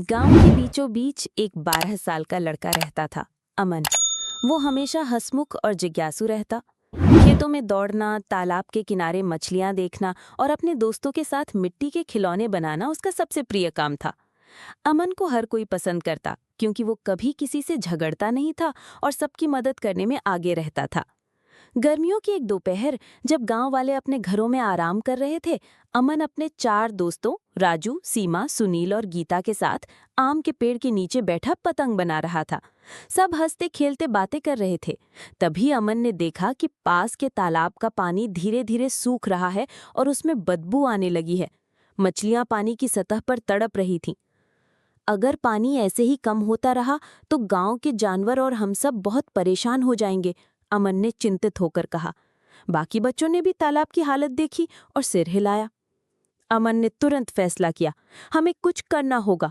गांव के बीचों बीच एक 12 साल का लड़का रहता था, अमन। वो हमेशा हंसमुख और जिज्ञासु रहता। खेतों में दौड़ना, तालाब के किनारे मछलियां देखना और अपने दोस्तों के साथ मिट्टी के खिलौने बनाना उसका सबसे प्रिय काम था। अमन को हर कोई पसंद करता क्योंकि वो कभी किसी से झगड़ता नहीं था और सबकी मदद करने में आगे रहता था। गर्मियों की एक दोपहर, जब गांव वाले अपने घरों में आराम कर रहे थे, अमन अपने 4 दोस्तों राजू, सीमा, सुनील और गीता के साथ आम के पेड़ के नीचे बैठा पतंग बना रहा था। सब हंसते खेलते बातें कर रहे थे। तभी अमन ने देखा कि पास के तालाब का पानी धीरे धीरे सूख रहा है और उसमें बदबू आने लगी है। मछलियां पानी की सतह पर तड़प रही थीं। अगर पानी ऐसे ही कम होता रहा तो गांव के जानवर और हम सब बहुत परेशान हो जाएंगे, अमन ने चिंतित होकर कहा। बाकी बच्चों ने भी तालाब की हालत देखी और सिर हिलाया। अमन ने तुरंत फैसला किया, हमें कुछ करना होगा।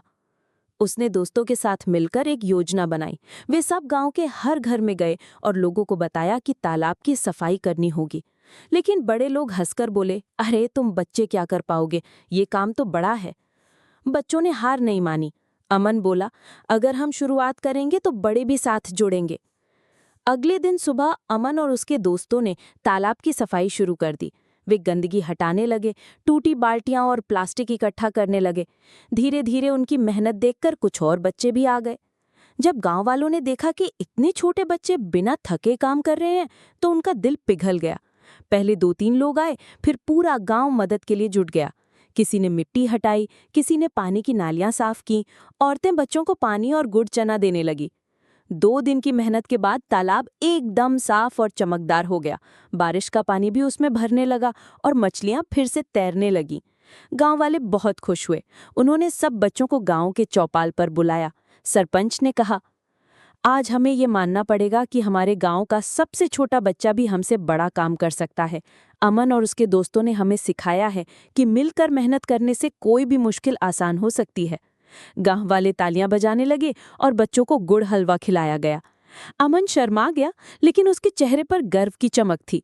उसने दोस्तों के साथ मिलकर एक योजना बनाई। वे सब गांव के हर घर में गए और लोगों को बताया कि तालाब की सफाई करनी होगी। लेकिन बड़े लोग हंसकर बोले, अरे तुम बच्चे क्या कर पाओगे, ये काम तो बड़ा है। बच्चों ने हार नहीं मानी। अमन बोला, अगर हम शुरुआत करेंगे तो बड़े भी साथ जुड़ेंगे। अगले दिन सुबह अमन और उसके दोस्तों ने तालाब की सफाई शुरू कर दी। वे गंदगी हटाने लगे, टूटी बाल्टियां और प्लास्टिक इकट्ठा करने लगे। धीरे धीरे उनकी मेहनत देखकर कुछ और बच्चे भी आ गए। जब गांव वालों ने देखा कि इतने छोटे बच्चे बिना थके काम कर रहे हैं, तो उनका दिल पिघल गया। पहले 2-3 लोग आए, फिर पूरा गांव मदद के लिए जुट गया। किसी ने मिट्टी हटाई, किसी ने पानी की नालियां साफ की। औरतें बच्चों को पानी और गुड़ चना देने लगी। 2 दिन की मेहनत के बाद तालाब एकदम साफ और चमकदार हो गया। बारिश का पानी भी उसमें भरने लगा और मछलियां फिर से तैरने लगीं। गांव वाले बहुत खुश हुए। उन्होंने सब बच्चों को गांव के चौपाल पर बुलाया। सरपंच ने कहा, आज हमें ये मानना पड़ेगा कि हमारे गांव का सबसे छोटा बच्चा भी हमसे बड़ा काम कर सकता है। अमन और उसके दोस्तों ने हमें सिखाया है कि मिलकर मेहनत करने से कोई भी मुश्किल आसान हो सकती है। गांव वाले तालियां बजाने लगे और बच्चों को गुड़ हलवा खिलाया गया। अमन शर्मा गया, लेकिन उसके चेहरे पर गर्व की चमक थी।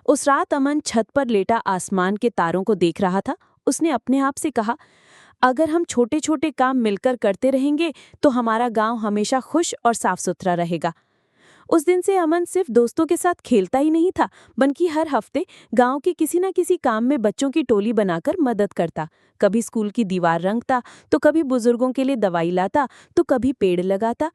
उस रात अमन छत पर लेटा आसमान के तारों को देख रहा था। उसने अपने आप से कहा, अगर हम छोटे छोटे काम मिलकर करते रहेंगे तो हमारा गांव हमेशा खुश और साफ सुथरा रहेगा। उस दिन से अमन सिर्फ दोस्तों के साथ खेलता ही नहीं था, बल्कि हर हफ्ते गांव के किसी न किसी काम में बच्चों की टोली बनाकर मदद करता। कभी स्कूल की दीवार रंगता, तो कभी बुजुर्गों के लिए दवाई लाता, तो कभी पेड़ लगाता।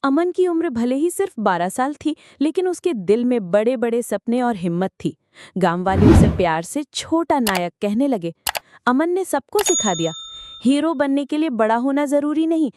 अमन की उम्र भले ही सिर्फ 12 साल थी, लेकिन उसके दिल में बड़े बड़े सपने और हिम्मत थी। गांव वाले उसे प्यार से छोटा नायक कहने लगे। अमन ने सबको सिखा दिया, हीरो बनने के लिए बड़ा होना जरूरी नहीं,